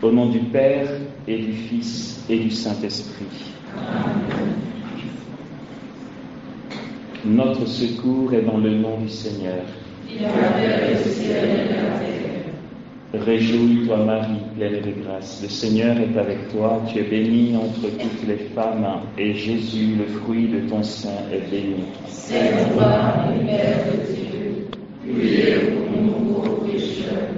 Au nom du Père et du Fils et du Saint-Esprit. Amen. Notre secours est dans le nom du Seigneur. Il a fait le ciel et la terre. Réjouis-toi Marie, pleine de grâce. Le Seigneur est avec toi. Tu es bénie entre toutes les femmes, et Jésus, le fruit de ton sein, est béni. Sainte Marie, Mère de Dieu, priez pour nous pauvres pécheurs,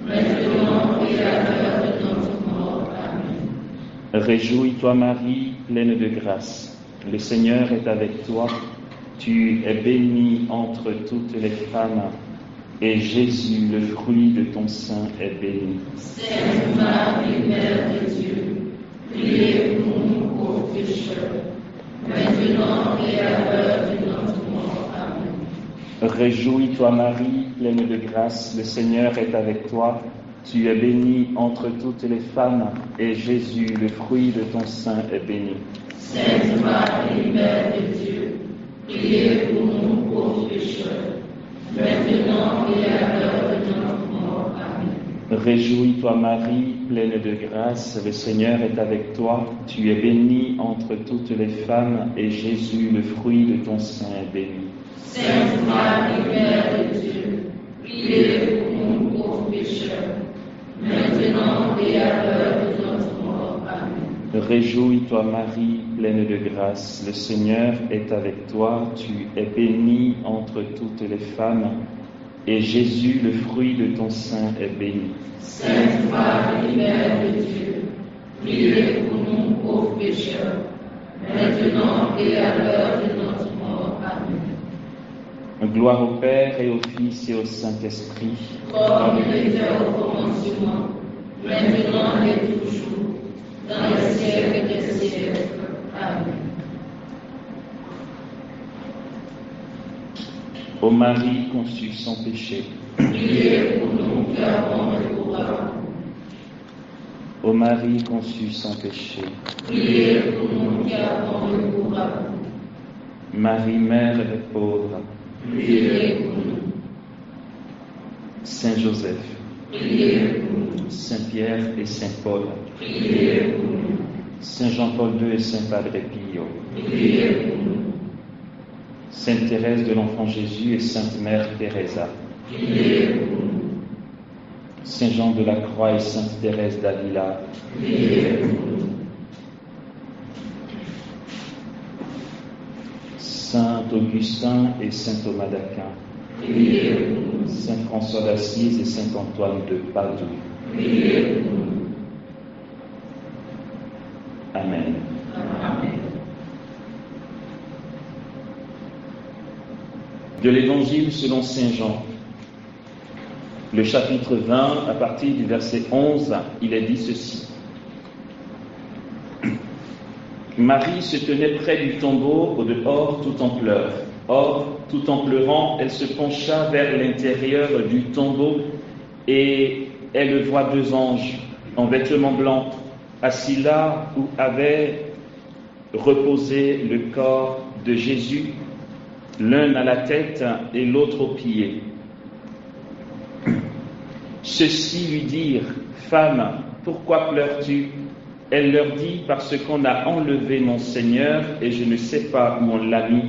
maintenant et à l'heure de notre mort. Amen. Réjouis-toi Marie, pleine de grâce. Le Seigneur est avec toi. Tu es bénie entre toutes les femmes, et Jésus, le fruit de ton sein, est béni. Sainte Marie, Mère de Dieu, priez pour nous pauvres pécheurs, maintenant et à l'heure de notre mort. Amen. Réjouis-toi Marie, pleine de grâce, le Seigneur est avec toi. Tu es bénie entre toutes les femmes, et Jésus, le fruit de ton sein, est béni. Sainte Marie, Mère de Dieu, priez pour nous pauvres pécheurs, maintenant et à l'heure de notre mort. Amen. Réjouis-toi Marie, pleine de grâce, le Seigneur est avec toi. Tu es bénie entre toutes les femmes, et Jésus, le fruit de ton sein, est béni. Sainte Marie, Mère de Dieu, priez pour nous pauvres pécheurs, maintenant et à l'heure de notre mort. Amen. Réjouis-toi Marie, pleine de grâce, le Seigneur est avec toi. Tu es bénie entre toutes les femmes, et Jésus, le fruit de ton sein, est béni. Sainte Marie, Mère de Dieu, priez pour nous pauvres pécheurs, maintenant et à l'heure de notre mort. Amen. Gloire au Père et au Fils et au Saint-Esprit. Comme il était au commencement, maintenant et toujours, dans les siècles des siècles. Amen. Ô Marie conçue sans péché. Priez pour nous qui avons recours. Ô Marie conçue sans péché. Priez pour nous qui avons recours. Marie, Mère des pauvres. Priez pour nous. Saint Joseph. Priez pour nous. Saint Pierre et Saint Paul. Priez pour nous. Saint Jean-Paul II et Saint Padre Pio. Priez pour nous. Sainte Thérèse de l'Enfant Jésus et Sainte Mère Teresa. Priez pour nous. Saint Jean de la Croix et Sainte Thérèse d'Avila. Priez pour nous. Saint Augustin et Saint Thomas d'Aquin. Priez pour nous. Saint François d'Assise et Saint Antoine de Padoue. Priez pour nous. Amen. Amen. De l'Évangile selon Saint Jean, le chapitre 20, à partir du verset 11, il est dit ceci. Marie se tenait près du tombeau au dehors tout en pleurs. Or, tout en pleurant, elle se pencha vers l'intérieur du tombeau et elle voit deux anges en vêtements blancs, assis là où avait reposé le corps de Jésus, l'un à la tête et l'autre aux pieds. Ceux-ci lui dirent, « Femme, pourquoi pleures-tu » Elle leur dit, « Parce qu'on a enlevé mon Seigneur et je ne sais pas où on l'a mis. »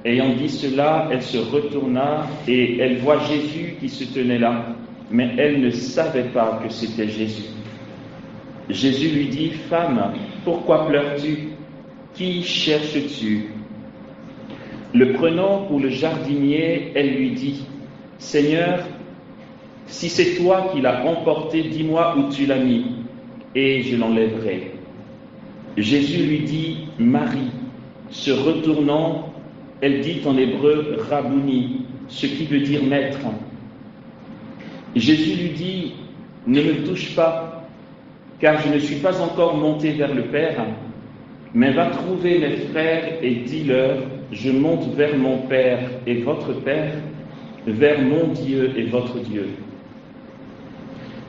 Ayant dit cela, elle se retourna et elle voit Jésus qui se tenait là, mais elle ne savait pas que c'était Jésus. Jésus lui dit, « Femme, pourquoi pleures-tu ? Qui cherches-tu » Le prenant pour le jardinier, elle lui dit, « Seigneur, si c'est toi qui l'as emporté, dis-moi où tu l'as mis, et je l'enlèverai. » Jésus lui dit, « Marie. » Se retournant, elle dit en hébreu, « Rabouni », ce qui veut dire « maître ». Jésus lui dit, « Ne me touche pas, car je ne suis pas encore monté vers le Père, mais va trouver mes frères et dis-leur, je monte vers mon Père et votre Père, vers mon Dieu et votre Dieu. »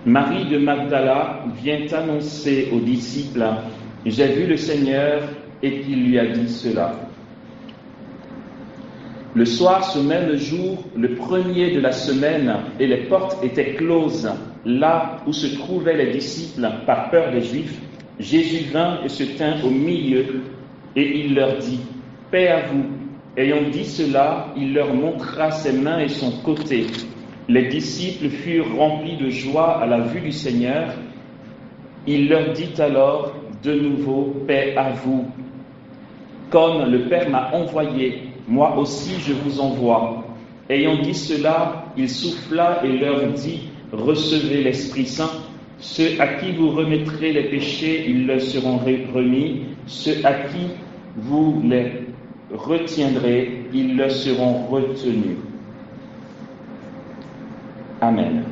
Marie de Magdala vient annoncer aux disciples, « J'ai vu le Seigneur » et qu'il lui a dit cela. Le soir, ce même jour, le premier de la semaine, et les portes étaient closes, là où se trouvaient les disciples par peur des Juifs, Jésus vint et se tint au milieu, et il leur dit, « Paix à vous !» Ayant dit cela, il leur montra ses mains et son côté. Les disciples furent remplis de joie à la vue du Seigneur. Il leur dit alors de nouveau, « Paix à vous ! Comme le Père m'a envoyé, moi aussi je vous envoie. » Ayant dit cela, il souffla et leur dit, « Recevez l'Esprit Saint. Ceux à qui vous remettrez les péchés, ils leur seront remis. Ceux à qui vous les retiendrez, ils leur seront retenus. » Amen.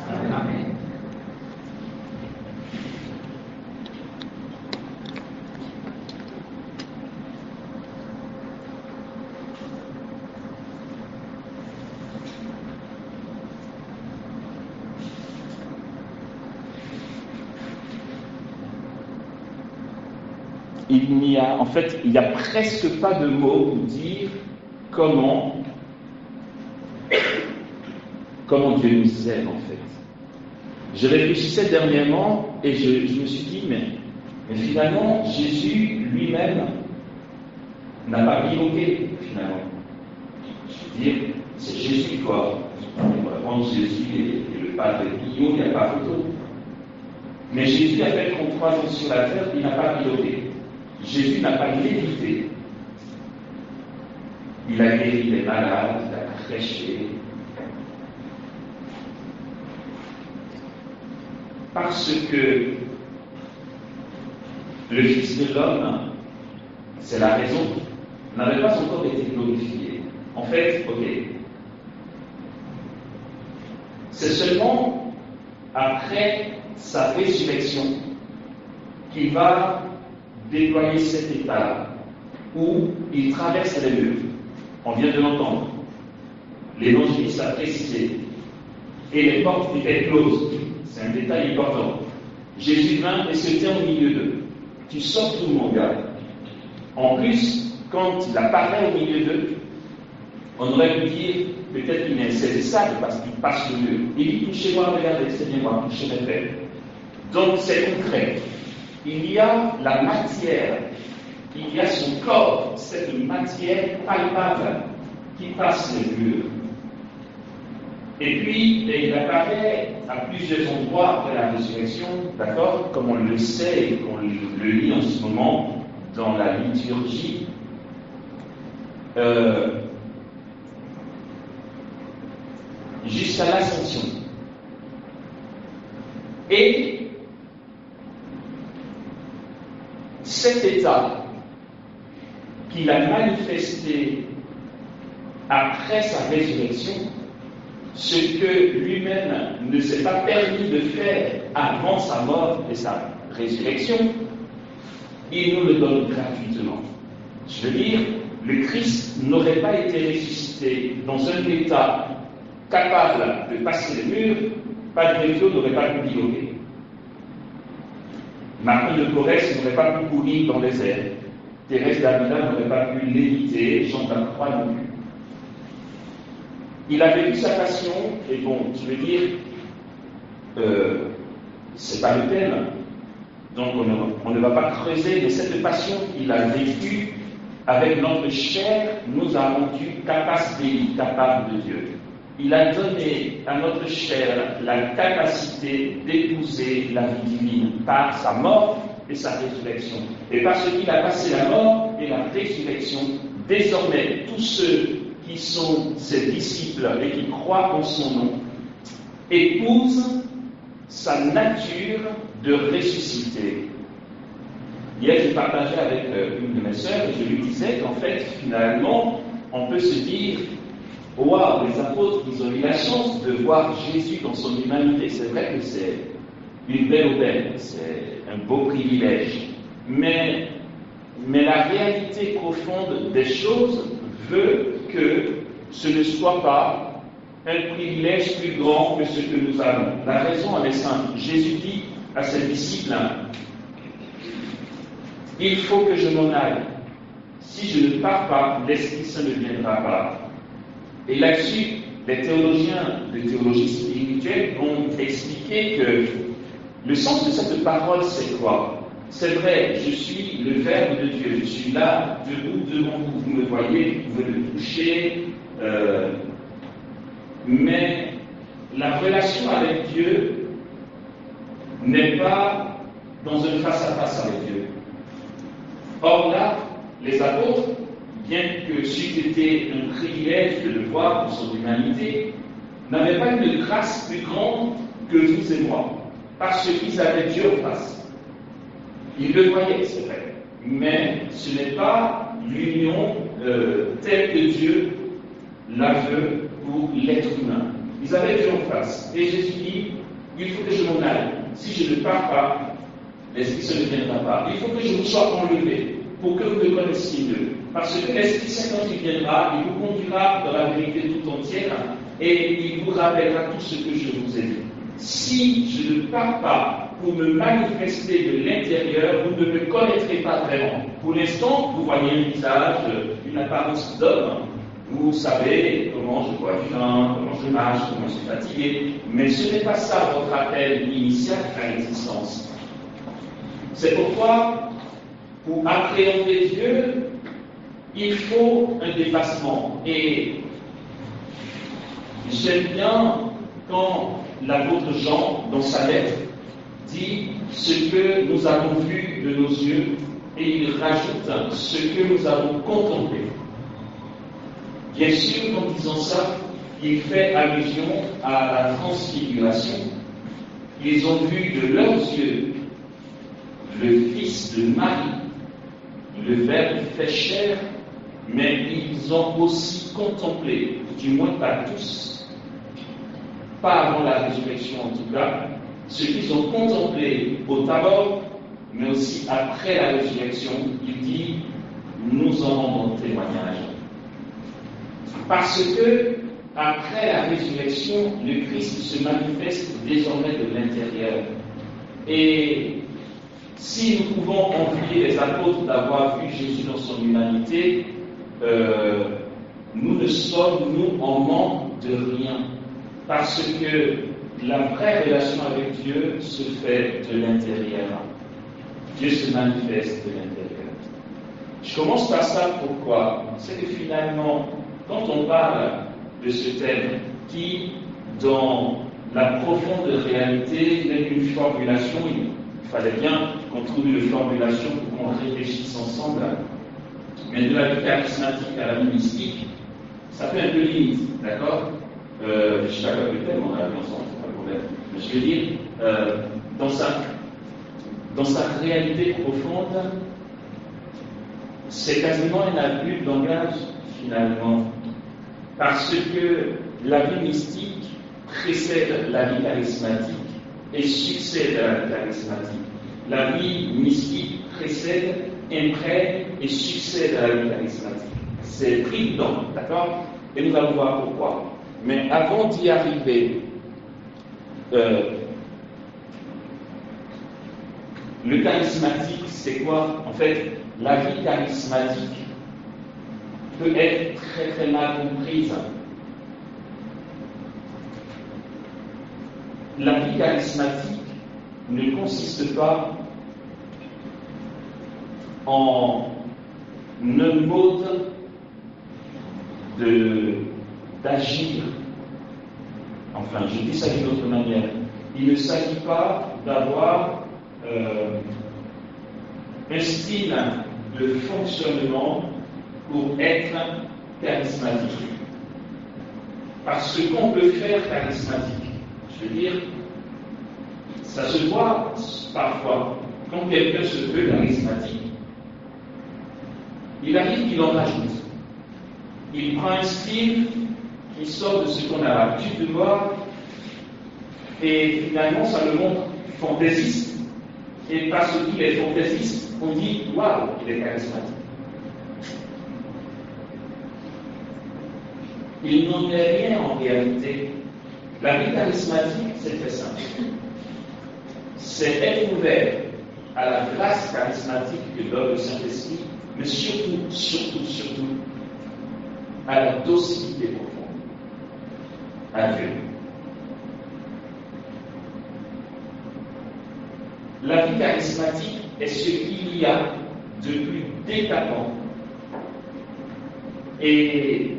Amen. Il n'y a presque pas de mots pour dire comment Dieu nous aime en fait. Je réfléchissais dernièrement et je me suis dit, mais finalement, Jésus lui-même n'a pas bilogué, finalement. Je veux dire, c'est Jésus quoi. On va prendre Jésus et le Padre Pio, il n'y a pas photo. Mais Jésus a fait 33 ans sur la terre, il n'a pas bilogué. Jésus n'a pas lévité. Il a guéri les malades, il a prêché. Parce que le Fils de l'homme, c'est la raison, n'avait pas encore été glorifié. En fait, c'est seulement après sa résurrection qu'il va déployer cet état où il traverse les murs. On vient de l'entendre. L'évangéliste a précisé. Et les portes étaient closes. C'est un détail important. Jésus vint et se tient au milieu d'eux. Tu sors tout, mon gars. En plus, quand il apparaît au milieu d'eux, on aurait pu dire peut-être qu'il est insaisissable parce qu'il passe le mur. Il dit, touchez-moi, regardez, c'est bien moi, touchez mes pères. Donc c'est concret. Il y a la matière, il y a son corps, cette matière palpable qui passe les murs. Et puis, il apparaît à plusieurs endroits après la résurrection, d'accord, comme on le sait et qu'on le lit en ce moment dans la liturgie. Jusqu'à l'ascension. Et cet état qu'il a manifesté après sa résurrection, ce que lui-même ne s'est pas permis de faire avant sa mort et sa résurrection, il nous le donne gratuitement. Je veux dire, le Christ n'aurait pas été ressuscité dans un état capable de passer les murs, Padre Pio n'aurait pas pu dialoguer. Marie de Corrèze n'aurait pas pu courir dans les airs. Thérèse d'Avila n'aurait pas pu l'éviter, Jean de la Croix non plus. Il a vécu sa passion, et bon, je veux dire, c'est pas le thème, donc on ne va pas creuser, mais cette passion qu'il a vécue avec notre chair nous a rendu capables de Dieu. Il a donné à notre chair la capacité d'épouser la vie divine par sa mort et sa résurrection. Et parce qu'il a passé la mort et la résurrection, désormais tous ceux qui sont ses disciples et qui croient en son nom épousent sa nature de ressuscité. Hier, je partageais avec une de mes sœurs et je lui disais qu'en fait, finalement, on peut se dire waouh, les apôtres, ils ont eu la chance de voir Jésus dans son humanité. C'est vrai que c'est une belle aubaine, c'est un beau privilège. Mais la réalité profonde des choses veut que ce ne soit pas un privilège plus grand que ce que nous avons. La raison en est simple. Jésus dit à ses disciples, il faut que je m'en aille. Si je ne pars pas, l'Esprit Saint ne viendra pas. Et là-dessus, les théologiens de théologie spirituelle vont expliquer que le sens de cette parole, c'est quoi? C'est vrai, je suis le Verbe de Dieu, je suis là, debout devant vous, vous me voyez, vous pouvez me toucher, mais la relation avec Dieu n'est pas dans un face-à-face avec Dieu. Or là, les apôtres, bien que c'eût été un privilège de le voir dans son humanité, n'avaient pas une grâce plus grande que vous et moi, parce qu'ils avaient Dieu en face. Ils le voyaient, c'est vrai, mais ce n'est pas l'union telle que Dieu la veut pour l'être humain. Ils avaient Dieu en face. Et Jésus dit, il faut que je m'en aille. Si je ne pars pas, l'Esprit ne viendra pas. Il faut que je vous sois enlevé pour que vous me connaissiez mieux. Parce que l'Esprit Saint, quand il viendra, il vous conduira dans la vérité tout entière et il vous rappellera tout ce que je vous ai dit. Si je ne pars pas pour me manifester de l'intérieur, vous ne me connaîtrez pas vraiment. Pour l'instant, vous voyez un visage, une apparence d'homme. Vous savez comment je vois du vin, comment je marche, comment je suis fatigué. Mais ce n'est pas ça votre appel initial à l'existence. C'est pourquoi, pour appréhender Dieu, il faut un dépassement. Et j'aime bien quand l'apôtre Jean, dans sa lettre, dit ce que nous avons vu de nos yeux, et il rajoute ce que nous avons contemplé. Bien sûr, en disant ça, il fait allusion à la transfiguration. Ils ont vu de leurs yeux le Fils de Marie, le Verbe fait chair, mais ils ont aussi contemplé, du moins pas tous, pas avant la résurrection en tout cas, ce qu'ils ont contemplé au Tabor, mais aussi après la résurrection, il dit, nous en rendons témoignage. Parce que, après la résurrection, le Christ se manifeste désormais de l'intérieur. Et si nous pouvons envier les apôtres d'avoir vu Jésus dans son humanité, nous ne sommes, nous, en manque de rien. Parce que la vraie relation avec Dieu se fait de l'intérieur. Dieu se manifeste de l'intérieur. Je commence par ça, pourquoi? C'est que finalement, quand on parle de ce thème, qui, dans la profonde réalité, n'est qu'une formulation, il fallait bien qu'on trouve une formulation pour qu'on réfléchisse ensemble, mais de la vie charismatique à la vie mystique, ça fait un peu limite, d'accord? Je ne sais pas quoi le thème, on a vu ensemble, c'est pas le problème. Mais je veux dire, dans sa réalité profonde, c'est quasiment un abus de langage, finalement, parce que la vie mystique précède la vie charismatique et succède à la vie charismatique. La vie mystique précède, imprègne et succède à la vie charismatique. C'est pris dedans, d'accord? Et nous allons voir pourquoi. Mais avant d'y arriver, le charismatique, c'est quoi? En fait, la vie charismatique peut être très très mal comprise. La vie charismatique ne consiste pas en un mode d'agir. Enfin, je dis ça d'une autre manière. Il ne s'agit pas d'avoir un style de fonctionnement pour être charismatique. Parce que qu'on peut faire charismatique, je veux dire, ça se voit parfois. Quand quelqu'un se veut charismatique, il arrive qu'il en rajoute. Il prend un style qui sort de ce qu'on a l'habitude de voir, et finalement ça le montre fantaisiste. Et parce qu'il est fantaisiste, on dit waouh, il est charismatique. Il n'en est rien en réalité. La vie charismatique, c'est très simple. C'est être ouvert à la grâce charismatique que donne le Saint-Esprit, mais surtout, à la docilité profonde. à Dieu. La vie charismatique est ce qu'il y a de plus décapant et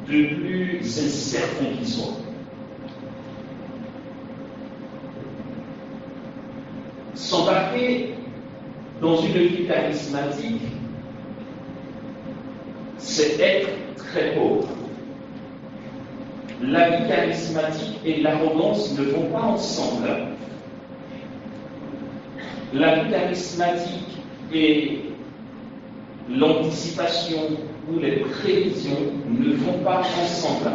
de plus incertain qui soit. S'embarquer dans une vie charismatique, c'est être très pauvre. La vie charismatique et l'arrogance ne vont pas ensemble. La vie charismatique et l'anticipation ou les prévisions ne vont pas ensemble.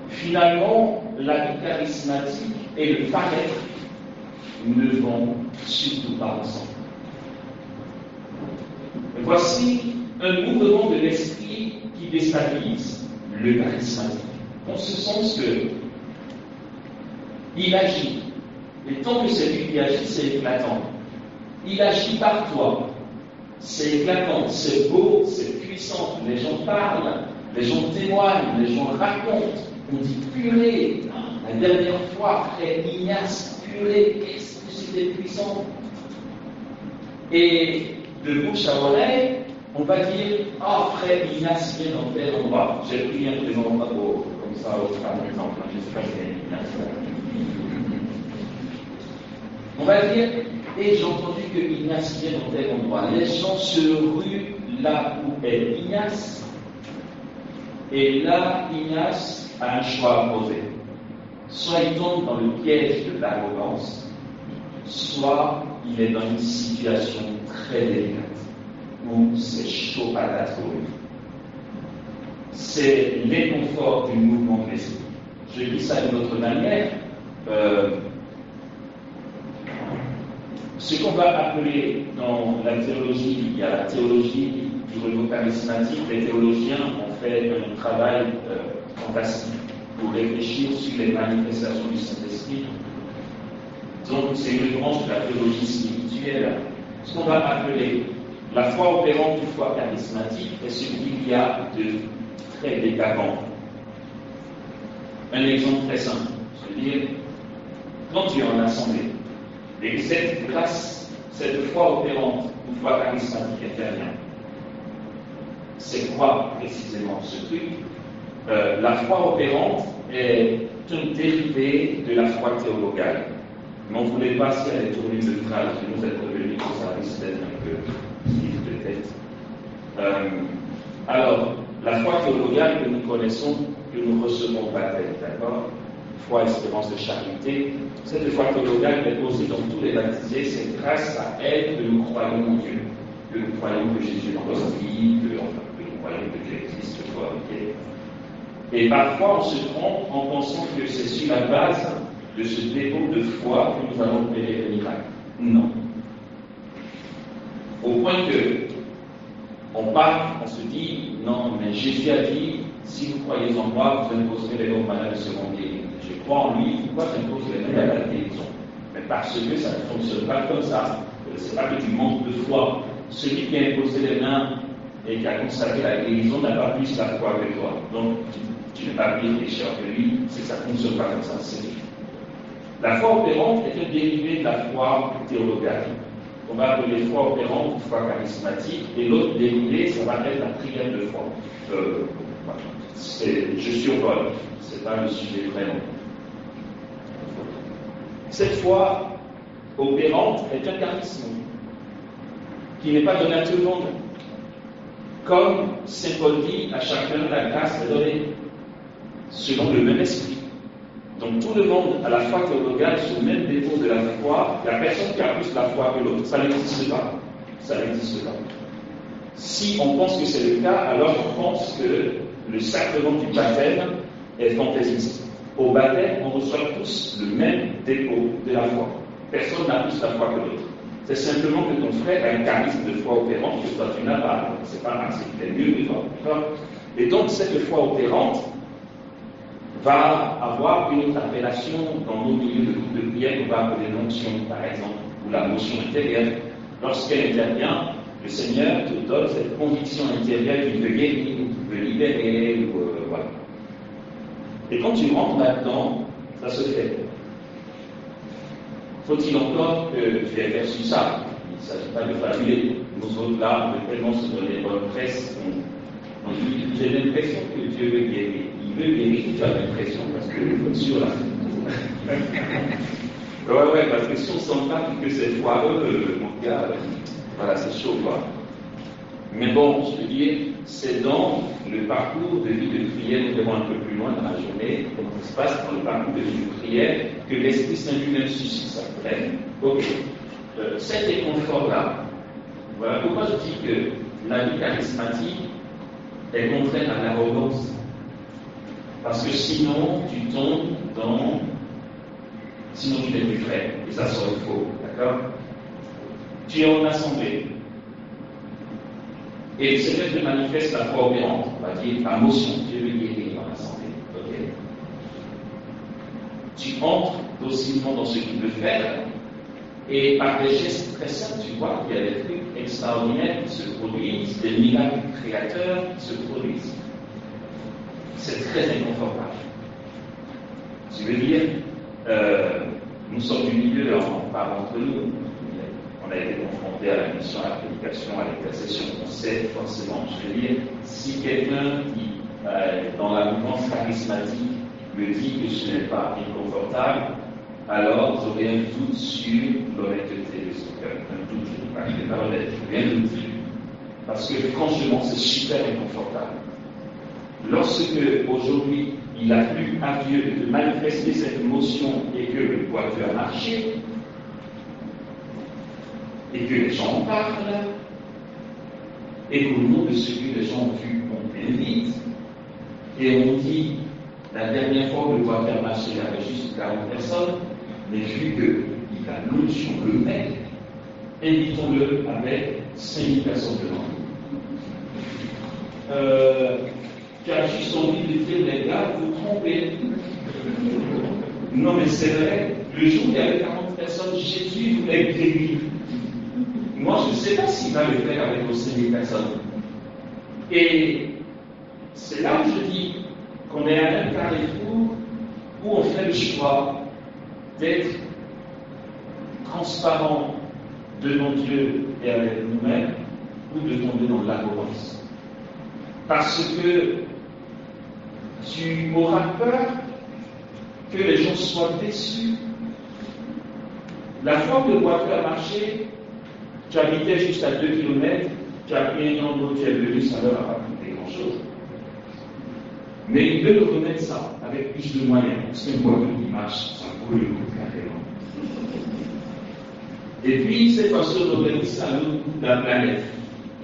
Finalement, la vie charismatique et le paraître ne vont surtout pas ensemble. Voici un mouvement de l'esprit qui déstabilise le charismatique, en ce sens que il agit, et tant que c'est lui qui agit, c'est éclatant. Il agit par toi, c'est éclatant, c'est beau, c'est puissant, les gens parlent, les gens témoignent, les gens racontent, on dit purée, la dernière fois, frère Ignace, purée, qu'est-ce que c'était puissant. Et de bouche à oreille, on va dire, frère Ignace vient dans tel endroit. J'ai pris un présent comme ça, par exemple, je ne sais pas si c'est Ignace. On va dire, et j'ai entendu que Ignace vient dans tel endroit. Les gens se ruent là où est Ignace. Et là, Ignace a un choix à poser. Soit il tombe dans le piège de l'arrogance, soit il est dans une situation très délicate, où c'est chaud patate pour lui. C'est l'inconfort du mouvement de l'esprit. Je dis ça d'une autre manière. Ce qu'on va appeler dans la théologie, il y a la théologie du renouveau charismatique. Les théologiens ont fait un travail fantastique pour réfléchir sur les manifestations du Saint-Esprit. Donc, c'est une branche de la théologie spirituelle. Ce qu'on va appeler la foi opérante ou foi charismatique est ce qu'il y a de très décapant. Un exemple très simple, je veux dire, quand tu es en assemblée, et cette grâce, cette foi opérante ou foi charismatique intervient, c'est quoi précisément ce truc? La foi opérante est un dérivé de la foi théologale. Mais on ne voulait pas si elle est tournée de phrase, de nous être revenus, que ça risque d'être un peu vif de tête. Alors, la foi théologale que nous connaissons, que nous recevons au baptême, d'accord? Foi, espérance de charité. Cette foi théologale est posée dans tous les baptisés, c'est grâce à elle que nous croyons en Dieu, que nous croyons que Jésus est notre vie, que nous croyons que Dieu existe, et parfois on se trompe en pensant que c'est sur la base de ce dépôt de foi que nous allons opérer le miracle. Non. Au point que on part, on se dit, non, mais Jésus a dit, si vous croyez en moi, vous imposerez les hommes malades seront guéris. Je crois en lui, pourquoi j'impose les malades à la guérison? Mais parce que ça ne fonctionne pas comme ça. C'est pas que tu manques de foi. Celui qui a imposé les mains et qui a consacré la guérison n'a pas plus la foi que toi. Donc, tu n'es pas pire pécheur que lui, ça ne fonctionne pas comme ça. La foi opérante est un dérivé de la foi théologale. On va appeler foi opérante ou foi charismatique, et l'autre dérivé, ça va être la prière de foi. Je survole, ce n'est pas le sujet vraiment. Cette foi opérante est un charisme qui n'est pas donné à tout le monde. Comme Saint Paul dit, à chacun la grâce est donnée, selon le même esprit. Donc tout le monde a la foi théologale sur le même dépôt de la foi. La personne qui a plus la foi que l'autre, ça n'existe pas. Ça n'existe pas. Si on pense que c'est le cas, alors on pense que le sacrement du baptême est fantaisiste. Au baptême, on reçoit tous le même dépôt de la foi. Personne n'a plus la foi que l'autre. C'est simplement que ton frère a un charisme de foi opérante que toi tu n'as pas. C'est pas parce qu'il est mieux que toi. Et donc cette foi opérante va avoir une autre appellation dans nos milieux de groupe de prière qu'on va appeler l'onction, par exemple, ou la motion intérieure. Lorsqu'elle intervient, Le Seigneur te donne cette conviction intérieure qui peut guérir, qui peut libérer, voilà. Et quand tu rentres là-dedans, ça se fait. Faut-il encore que tu aies perçu ça? Il ne s'agit pas de fabuler. Nous autres là, on veut tellement se donner bonne presse. On dit, j'ai l'impression que Dieu veut guérir. Il veut guérir, tu as l'impression, parce que il faut être sûr là. Ouais, parce que si on ne sent pas que c'est foireux, mon gars, voilà, c'est chaud, quoi. Mais bon, je veux dire, c'est dans le parcours de vie de prière, nous verrons un peu plus loin dans la journée, comment ça se passe dans le parcours de vie de prière, que l'Esprit Saint lui-même suscite sa prière. Ok. Cet inconfort-là, voilà pourquoi je dis que la vie charismatique est contraire à l'arrogance. Parce que sinon, tu tombes dans... Sinon, tu n'es plus prêt. Et ça serait faux. D'accord? Tu es en assemblée. Et c'est là que je manifeste la foi opérante, on va dire, la motion. Dieu veut guérir dans l'assemblée. Okay? Tu entres docilement dans ce qu'il veut faire. Et par des gestes très simples, tu vois qu'il y a des trucs extraordinaires qui se produisent, des miracles créateurs qui se produisent. C'est très inconfortable. Je veux dire, nous sommes du milieu, on parle entre nous, on a été confrontés à la mission, à la prédication, à l'intercession, on sait forcément, je veux dire, si quelqu'un qui, dans la mouvance charismatique, me dit que je n'ai pas inconfortable, alors j'aurai un doute sur l'honnêteté de son cœur. Un doute, je ne dis pas qu'il n'est pas honnête, je n'ai un doute. Parce que franchement, c'est super inconfortable. Lorsque aujourd'hui, il a plu à Dieu de manifester cette émotion et que le boiteux a marché, et que les gens en parlent, et qu'au nom de ce que les gens ont vu, on invite, et on dit, la dernière fois que le boiteux a marché, il y avait juste 40 personnes, mais vu qu'il a l'onction le mec, invitons-le avec 5000 personnes devant nous. Tu as juste envie de dire, les gars, vous trompez. Non, mais c'est vrai, le jour où il y avait 40 personnes, Jésus voulait guérir. Moi, je ne sais pas s'il va le faire avec vos 5000 personnes. Et c'est là où je dis qu'on est à un carrefour où on fait le choix d'être transparent devant Dieu et avec nous-mêmes, ou de tomber dans l'arrogance. Parce que tu auras peur que les gens soient déçus. La fois que le boiteux a marché, tu habitais juste à 2 km, tu as pris un endroit, tu es venu, ça ne leur a pas coûté grand-chose. Mais ils veulent remettre ça avec plus de moyens, parce qu'un boiteux qui marche, ça vaut le coup carrément. Et puis, cette façon d'organiser ça à l'autre bout de la planète.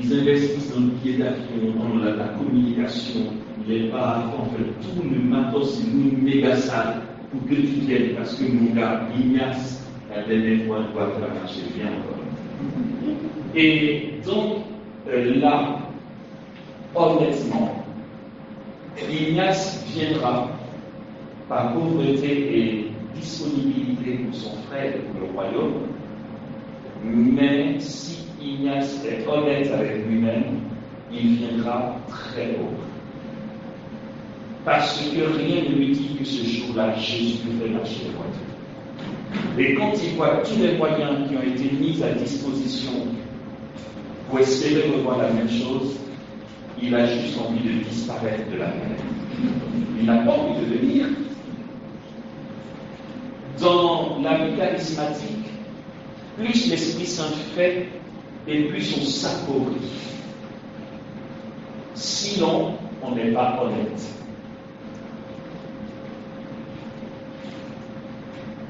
Ils investissent dans le billet d'avion, dans la communication, les bars, en fait, tout le matos, une méga salle pour que tu viennes, parce que mon gars, Ignace, la dernière fois, doit marcher bien encore. Et donc, là, honnêtement, Ignace viendra par pauvreté et disponibilité pour son frère et pour le royaume, mais si Ignace est honnête avec lui-même, il viendra très haut. Parce que rien ne lui dit que ce jour-là, Jésus peut faire marcher le royaume. Et quand il voit tous les moyens qui ont été mis à disposition pour espérer revoir la même chose, il a juste envie de disparaître de la terre. Il n'a pas envie de venir. Dans la vie charismatique, plus l'Esprit Saint fait, et plus on s'appauvrit. Sinon, on n'est pas honnête.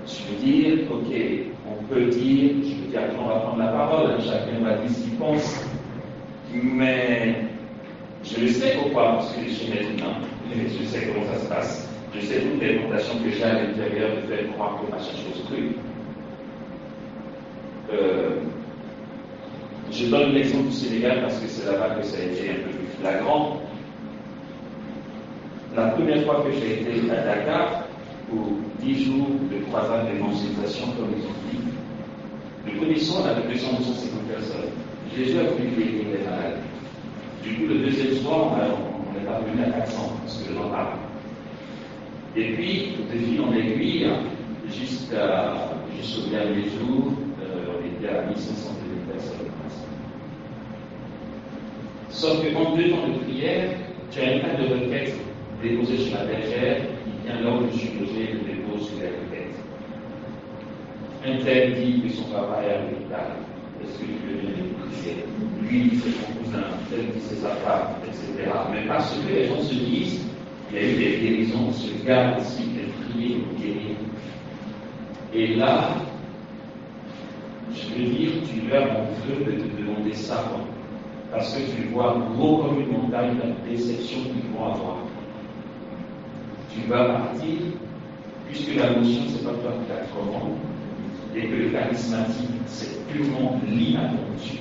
Je veux dire, ok, on peut dire, je veux dire, on va prendre la parole, chacun va dire ce qu'il pense, mais je le sais pourquoi, parce que je suis maintenant, je sais comment ça se passe, je sais toutes les tentations que j'ai à l'intérieur de faire croire que machin chose truc. Je donne l'exemple du Sénégal parce que c'est là-bas que ça a été un peu plus flagrant. La première fois que j'ai été à Dakar, pour 10 jours de croisade d'évangélisation, comme ils ont dit, le premier soir, on avait 200-250 personnes. Jésus a pu guérir les malades. Du coup, le deuxième soir, on est parvenu à 400, parce que j'en parle. Et puis, de fil en aiguille, jusqu'au dernier jour, on était à 1500 personnes. Sauf qu'en 2 temps de prière, tu as une carte de requête déposée sur la bergère, qui vient là où je suis logé, le dépose sur les requêtes. Un tel dit que son papa est à l'hôpital. Est-ce que tu veux venir prier? Lui, c'est son cousin, tel dit c'est sa femme, etc. Mais parce que les gens se disent, il y a eu des guérisons, ce gars aussi qui a prié pour guérir. Et là, je veux dire, tu meurs en feu de te demander ça, quoi. Parce que tu vois gros comme une montagne la déception qu'ils vont avoir. Tu vas partir, puisque la notion, c'est pas toi qui la commandes, et que le charismatique, c'est purement l'inattendu.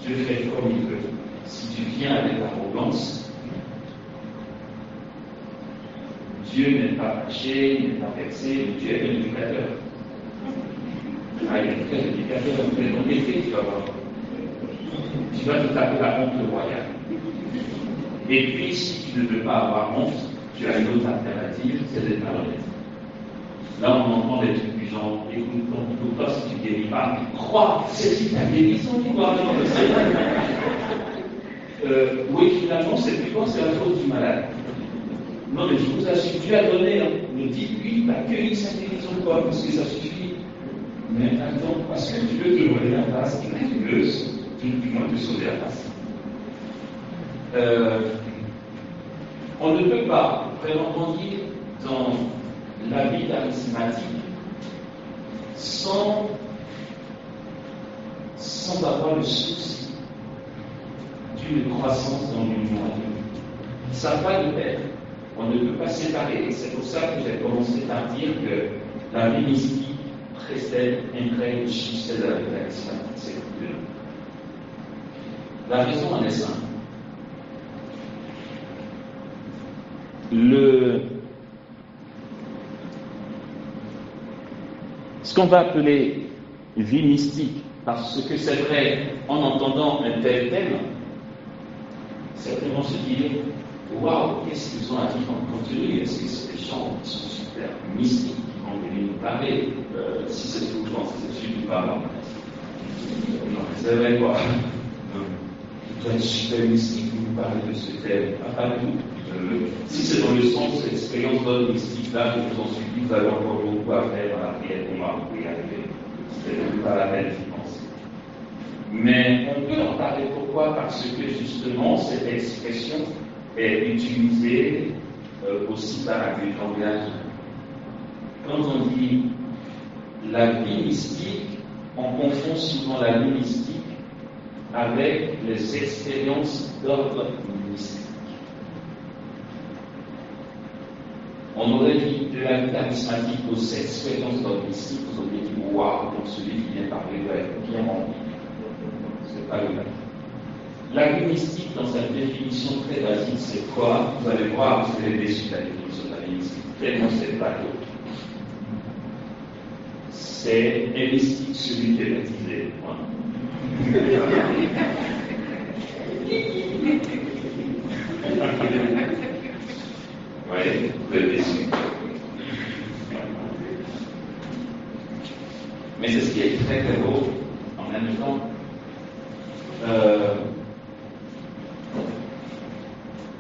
Dieu fait comme il veut. Si tu viens avec arrogance, Dieu n'est pas fâché, il n'est pas vexé, Dieu est l'éducateur. Ah, il est très éducateur, mais en effet, tu vas voir. Tu vas te taper la honte royale. Et puis, si tu ne veux pas avoir honte, tu as une autre alternative, c'est d'être malhonnête. Là, on entend des trucs du genre, écoute, toi, si tu ne guéris pas, crois, c'est ta guérison qui doit avoir le Seigneur. Oui, finalement, c'est plus quoi, c'est la faute du malade. Non, mais je vous assure, Dieu a donné, ne dites lui, il a cueilli sa guérison, quoi, parce que ça suffit. Mais attends, parce que tu veux te voler la place, miraculeuse, tu ne peux pas te sauver la place. On ne peut pas vraiment dire dans la vie charismatique sans avoir le souci d'une croissance dans l'union à Dieu. Ça va de pair. On ne peut pas séparer. Et c'est pour ça que j'ai commencé par dire que la vie mystique précède, imprègne, succède à la vie charismatique. C'est cool. La raison en est simple. Ce qu'on va appeler vie mystique, parce que c'est vrai, en entendant un tel thème, certainement se dire waouh, qu'est-ce qu'ils ont à dire en contenu? Est-ce que c'est des gens qui sont super mystiques qui vont venir nous parler? Si c'est tout, je pense que c'est celui du parlant. Non, c'est vrai quoi. Vous êtes super mystique, vous nous parlez de ce thème. Pas du tout. Si c'est dans le sens de l'expérience d'homme mystique, là, je vous en supplie, vous avez encore beaucoup à faire dans la prière pour moi, vous pouvez y arriver. C'est pas la peine, je pense. Mais on peut en parler. Pourquoi? Parce que justement, cette expression est utilisée aussi par un langage. Quand on dit la vie mystique, on confond souvent la vie mystique avec les expériences d'ordre mystique. On aurait dit de la vie charismatique aux expériences d'ordre mystique, vous auriez dit waouh, donc celui qui vient parler doit être bien rempli. C'est pas le même. La vie mystique, dans sa définition très basique, c'est quoi? Vous allez voir, vous allez déçu de la définition de la vie mystique, tellement c'est pas l'autre. C'est un mystique, celui qui est baptisé. Oui, vous êtes déçu. Mais c'est ce qui est très très beau en même temps.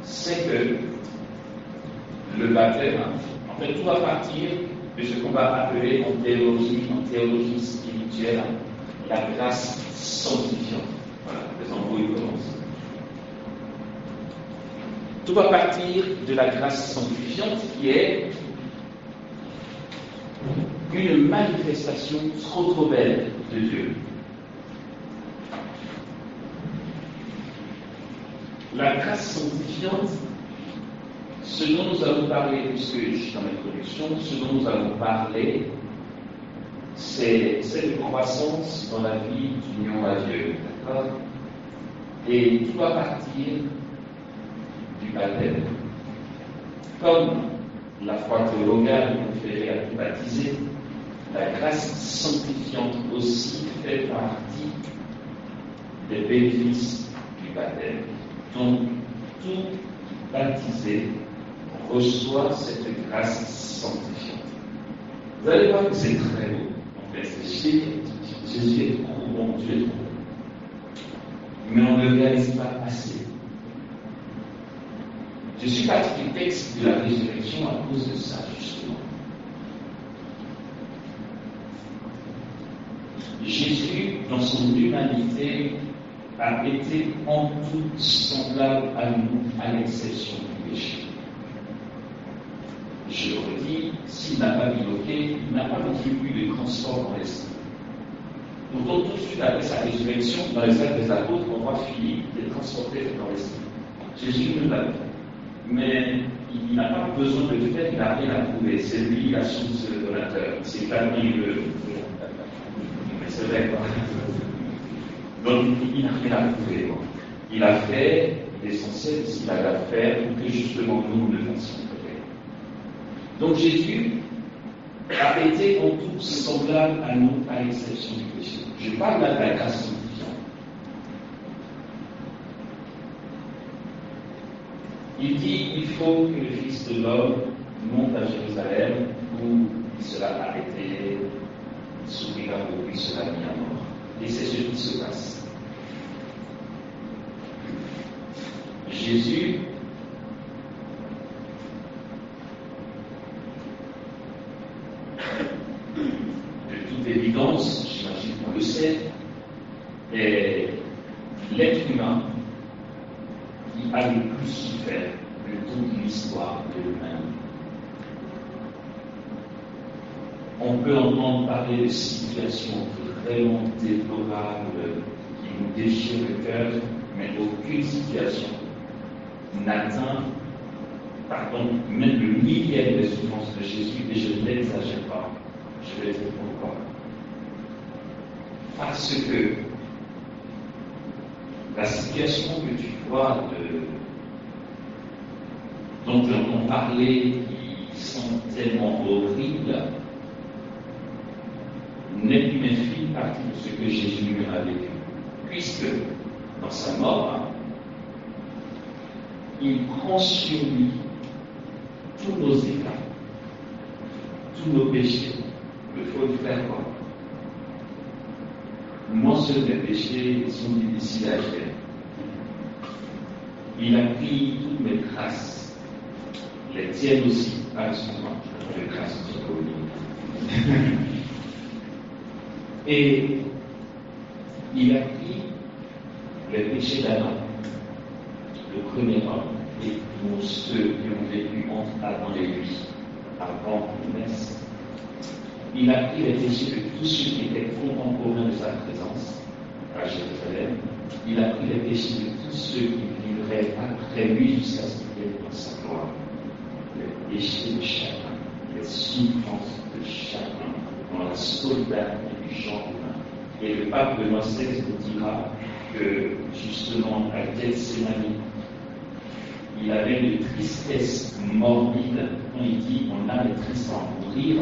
C'est que le baptême, en fait, tout va partir de ce qu'on va appeler en théologie spirituelle, la grâce sanctifiante. Voilà, les embrouilles commencent. Tout va partir de la grâce sanctifiante qui est une manifestation trop belle de Dieu. La grâce sanctifiante, ce dont nous allons parler, puisque je suis dans l'introduction, ce dont nous allons parler, c'est cette croissance dans la vie d'union à Dieu. D'accord? Et tout va partir du baptême. Comme la foi théologale conférée à tout baptisé, la grâce sanctifiante aussi fait partie des bénéfices du baptême. Donc, tout baptisé reçoit cette grâce sanctifiante. Vous allez voir que c'est très beau. En fait, Jésus est trop bon, Dieu est trop bon. Mais on ne le réalise pas assez. Je suis parti du texte de la résurrection à cause de ça, justement. Jésus, dans son humanité, a été en tout semblable à nous, à l'exception du péché. Je le redis, s'il n'a pas biloqué, il n'a pas non plus eu de transport dans l'esprit. Pourtant, tout de suite après sa résurrection, dans les actes des apôtres, on voit Philippe être transporté dans l'esprit. Jésus ne l'a pas. Mais il n'a pas besoin de le faire, il n'a rien à prouver. C'est lui la source donateur. C'est pas lui le. C'est vrai, quoi. Donc, il n'a rien à prouver. Quoi. Il a fait l'essentiel de ce qu'il avait à faire pour que justement nous le fassions. Donc, Jésus a été en tout semblable à nous, à l'exception du péché. Je parle là de la grâce sanctifiante. Il dit il faut que le Fils de l'homme monte à Jérusalem où il sera arrêté, il souffrira beaucoup, il sera mis à mort. Et c'est ce qui se passe. Jésus de toute évidence, j'imagine qu'on le sait, est l'être humain qui a le plus souffert de toute l'histoire de l'humanité. On peut entendre parler de situations vraiment déplorables qui nous déchirent le cœur, mais aucune situation n'atteint, même le millième des souffrances de Jésus, et je ne l'exagère pas. Je vais dire pourquoi. Parce que la situation que tu vois dont on entend parler, qui sont tellement horribles, n'est qu'une infime partie de ce que Jésus lui a vécu. Puisque, dans sa mort, il prend sur lui tous nos états, tous nos péchés. Il faut le faire quoi? Moi seul mes péchés sont difficiles à faire. Il a pris toutes mes grâces, les tiennes aussi, pas seulement les grâces sur communion. Et il a pris les péchés d'Adam, le premier homme, et tous ceux qui ont vécu entre Adam et lui, avant qu'il naisse. Il a pris les péchés de tous ceux qui étaient contemporains de sa présence à Jérusalem. Il a pris les péchés de tous ceux qui vivraient après lui jusqu'à ce qu'il vienne dans sa gloire. Les péchés de chacun, les souffrances de chacun, dans la solidarité du genre humain. Et le pape Benoît XVI nous dira que, justement, à Gethsémani, il avait une tristesse morbide. Quand il dit on a les tristes à en mourir,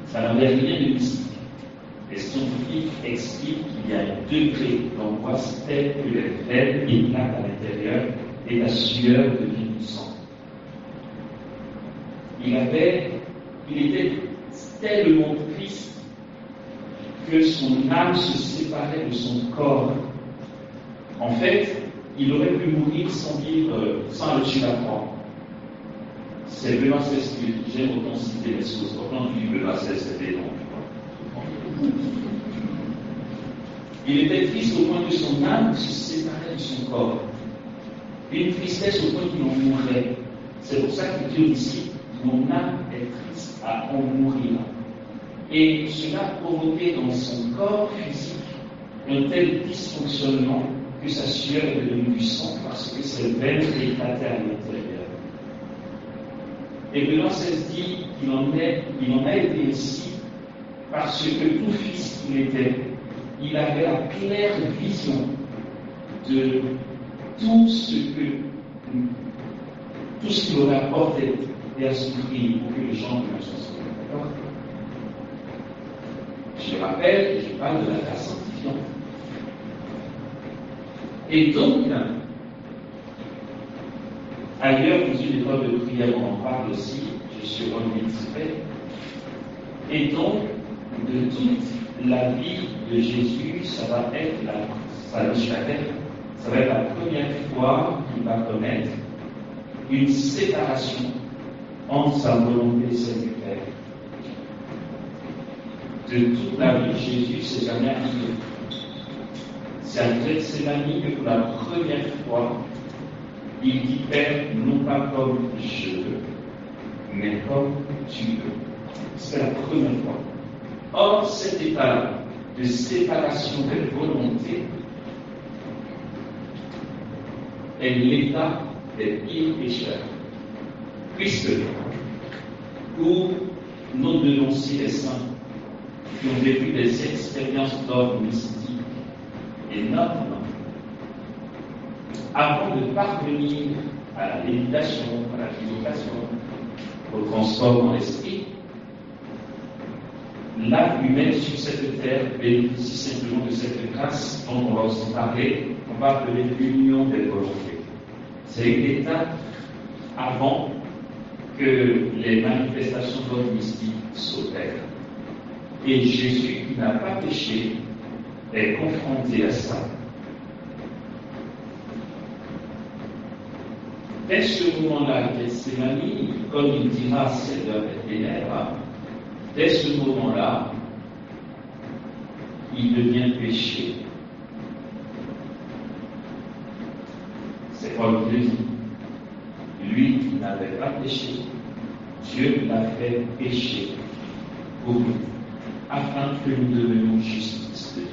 ça n'avait rien de mystique. Les scientifiques expliquent qu'il y a un degré d'angoisse tel que les veines éclatent à l'intérieur et la sueur devient du sang. Il était tellement triste que son âme se séparait de son corps. En fait, il aurait pu mourir sans le tuer à croix. C'est Benoît XVI que j'aime autant citer les choses. Autant que Benoît XVI, c'était long. Il était triste au point que son âme se séparait de son corps. Une tristesse au point qu'il en mourrait. C'est pour ça qu'il dit ici, mon âme est triste à en mourir. Et cela provoquait dans son corps physique un tel dysfonctionnement que sa sueur est devenue du sang parce que ses veines éclataient à l'intérieur. Et Benoît XVI dit qu'il en a été ainsi parce que tout fils qu'il était, il avait la claire vision de tout ce qu'il aurait apporté et à souffrir pour que les gens ne soient sauvés. D'accord? Je rappelle, je parle de la grâce sanctifiante. Et donc, ailleurs, dans une école de prière, on en parle aussi, je suis revenu exprès. Et donc, de toute la vie de Jésus, ça va être la première fois qu'il va connaître une séparation entre sa volonté et celle du Père. De toute la vie de Jésus, c'est jamais arrivé. C'est à Gethsémani que pour la première fois, il dit Père, non pas comme je veux, mais comme tu veux. C'est la première fois. Or, cet état de séparation des volontés est l'état des pires pécheurs. Puisque, pour nos devanciers les saints, qui ont vécu des expériences d'ordre mystique énormes, avant de parvenir à la méditation, à la méditation, au transport dans l'esprit, l'âme humaine sur cette terre bénéficie simplement de cette grâce dont on va aussi parler, on va appeler l'union des volontés. C'est l'état avant que les manifestations d'ordre mystique s'opèrent. Et Jésus, qui n'a pas péché, est confronté à ça. Dès ce moment-là, Gethsémani, comme il dira, c'est l'heure des ténèbres, dès ce moment-là, il devient péché. C'est Paul qui le dit. Lui qui n'avait pas péché, Dieu l'a fait pécher pour nous, afin que nous devenions justice de Dieu.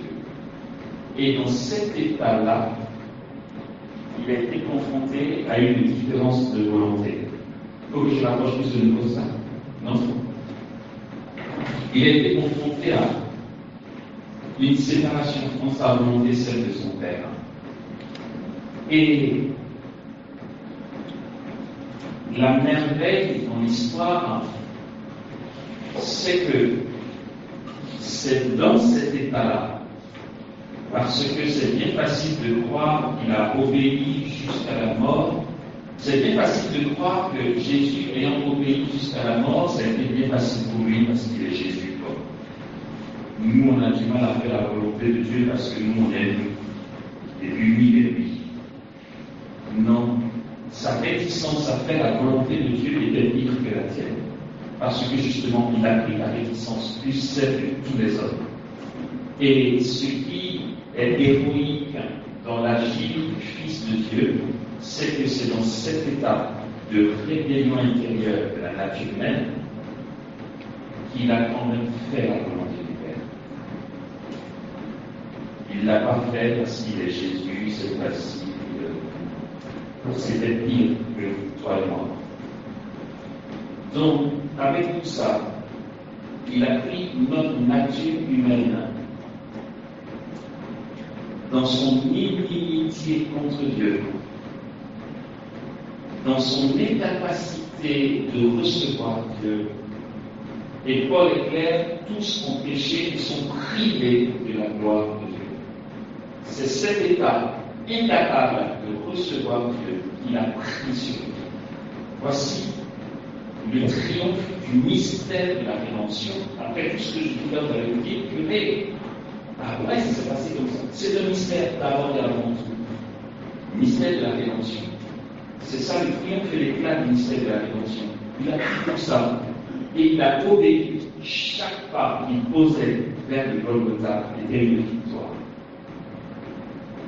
Et dans cet état-là, il a été confronté à une différence de volonté. Il faut que je rapproche plus de nouveau ça. Non. Il a été confronté à une séparation entre sa volonté et celle de son Père. Et la merveille dans l'histoire, c'est que c'est dans cet état-là, parce que c'est bien facile de croire qu'il a obéi jusqu'à la mort. C'est bien facile de croire que Jésus, ayant obéi jusqu'à la mort, ça a été bien facile pour lui parce qu'il est Jésus. Nous, on a du mal à faire la volonté de Dieu parce que nous, on est unis de lui. Non. Sa réticence à faire la volonté de Dieu était pire que la tienne. Parce que justement, il a pris la réticence plus celle de tous les hommes. Et ce qui est héroïque dans l'agir du Fils de Dieu, c'est que c'est dans cet état de rébellion intérieure de la nature humaine qu'il a quand même fait la volonté du Père. Il ne l'a pas fait parce qu'il est Jésus, c'est facile. C'était pire que toi et moi. Donc, avec tout ça, il a pris notre nature humaine dans son inimitié contre Dieu, dans son incapacité de recevoir Dieu. Et Paul est clair, tous ont péché et sont privés de la gloire de Dieu. C'est cet état incapable de recevoir Dieu qu'il a pris sur lui. Voici le triomphe du mystère de la rédemption. Après tout ce que je vous allez vous dire, que mais après, ça s'est passé comme ça. C'est le mystère d'abord et avant tout. Le mystère de la rédemption. C'est ça le triomphe et l'éclat du mystère de la rédemption. Il a pris tout ça et il a obéi chaque pas qu'il posait vers le Golgotha était une victoire.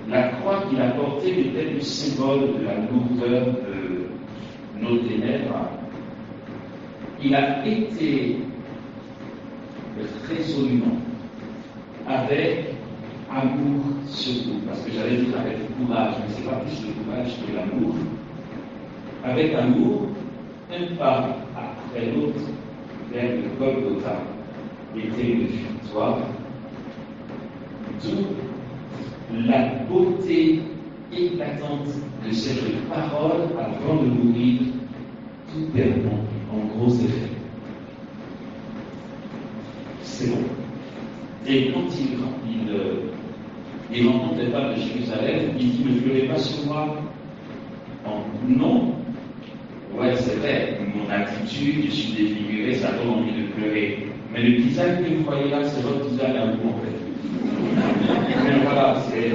La croix qu'il a portée était le symbole de la lourdeur de nos ténèbres. Il a été résolument, avec amour surtout, parce que j'allais dire avec courage, mais ce n'est pas plus le courage que l'amour. Avec amour, un pas après l'autre vers le Golgotha était une victoire. D'où la beauté éclatante de cette parole avant de mourir, tout est bon, en gros effet. C'est bon. Et quand il Et il rencontre les femmes de Jérusalem, il dit, ne pleurez pas sur moi. Non. Ouais, c'est vrai, mon attitude, je suis défiguré, ça donne envie de pleurer. Mais le visage que vous voyez là, c'est votre visage à vous, en fait. Mais voilà, c'est...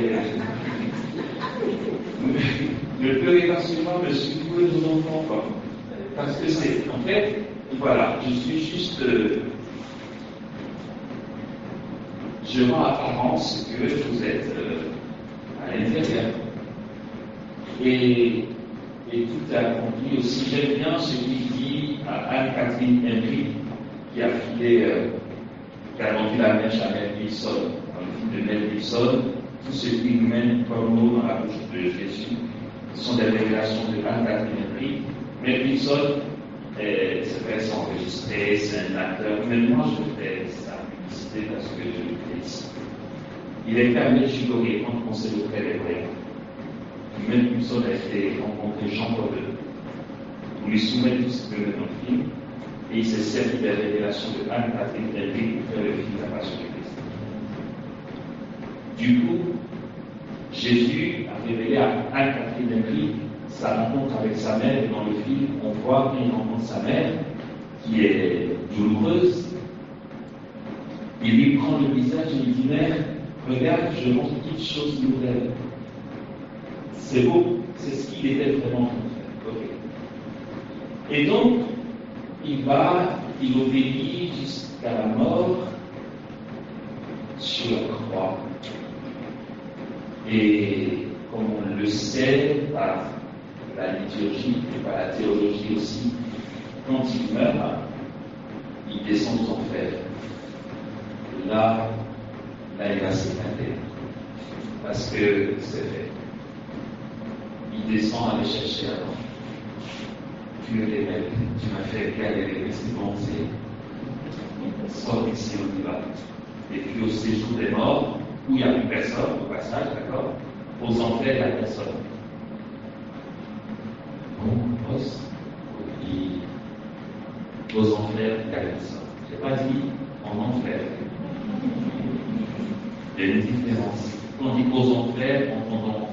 Ne pleurez pas sur moi, mais secouez vos enfants, quoi. Parce que c'est... En fait, voilà, je suis juste... je rends apparence que vous êtes à l'intérieur. Et tout est accompli aussi. J'aime bien ce qu'il dit à Anne-Catherine Henry, qui a filé, qui a vendu la mèche à Mel Gibson. Dans le film de Mel Gibson, tout ce qui nous mène comme mot dans la bouche de Jésus, ce sont des révélations de Anne-Catherine Henry. Mel Gibson, c'est vrai, c'est enregistré, c'est un acteur, mais moi je fais sa publicité parce que je le fais ici. Il a été à Medjugorje quand on s'est le frère hébreu. Mel Gibson a été rencontré Jean-Paul II pour lui soumettre tout ce qu'il veut dans le film, et il s'est servi des révélations de Anne-Catherine Henry pour faire le film La Passion du Christ. Du coup, Jésus a révélé à Anne-Catherine Henry sa rencontre avec sa mère, et dans le film, on voit qu'il rencontre sa mère, qui est douloureuse. Il lui prend le visage et lui dit, mère, regarde, je montre quelque chose de nouvelle. C'est beau, c'est ce qu'il était vraiment en train de faire. Okay. Et donc, il obéit jusqu'à la mort sur la croix. Et comme on le sait par la liturgie et par la théologie aussi, quand il meurt, il descend aux enfers. Là, il va s'éclater. Parce que c'est fait. Il descend aller chercher avant. Tu es belle, tu m'as fait galérer, c'est bon, sors d'ici, on y va. Et puis au séjour des morts, où il n'y a plus personne, au passage, d'accord, aux enfers, il n'y a personne. Bon, aux enfers, il n'y a personne. Je n'ai pas dit en enfer. Il y a une différence. Quand on dit aux enfers, entendons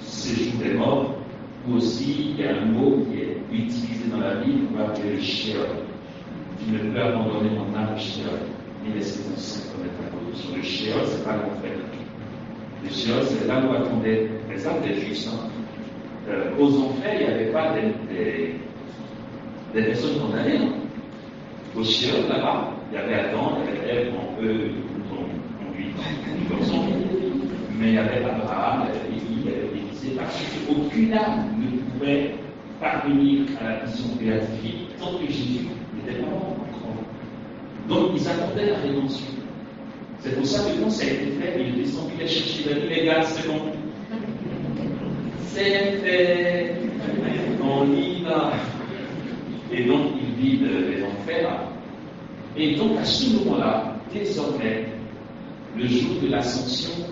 séjour des morts, ou aussi il y a un mot qui est utilisé dans la Bible, on va appeler le Sheol. Tu ne peux abandonner mon âme au Sheol, ni laisser ton sang commettre la corruption. Le Sheol, c'est pas l'enfer. Le Sheol, c'est là où attendaient les âmes des justes. Aux enfers, il n'y avait pas des personnes condamnées. Au Sheol, là-bas, il y avait Adam, il y avait Ève, on peut conduire comme son mais il y avait Abraham, il y avait Élie, il y avait Élisée, parce qu'aucune âme ne pouvait parvenir à la vision béatifique tant que Jésus n'était pas mort encore. Donc ils attendaient la rédemption. C'est pour ça que quand ça a été fait, il est descendu les chercher, il a dit les gars, c'est bon. C'est fait. On y va. Et donc il vide les enfers. Et donc à ce moment-là, désormais, le jour de l'ascension,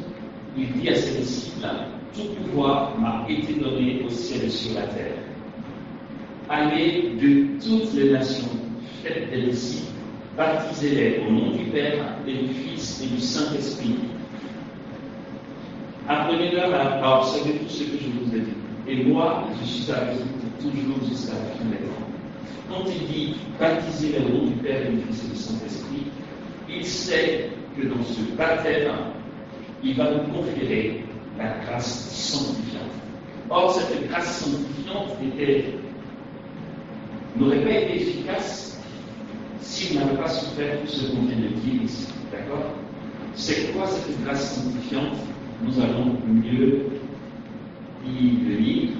il dit à ses disciples, tout pouvoir m'a été donné au ciel et sur la terre. Allez de toutes les nations, faites des disciples, baptisez-les au nom du Père et du Fils et du Saint-Esprit. Apprenez-leur à observer tout ce que je vous ai dit. Et moi, je suis avec vous toujours jusqu'à la fin des temps. Quand il dit baptisez-les au nom du Père et du Fils et du Saint-Esprit, il sait que dans ce baptême, il va nous conférer la grâce sanctifiante. Or, cette grâce sanctifiante n'aurait pas été efficace s'il n'avait pas souffert tout ce qu'on vient de dire ici. D'accord? C'est quoi cette grâce sanctifiante? Nous allons mieux y venir.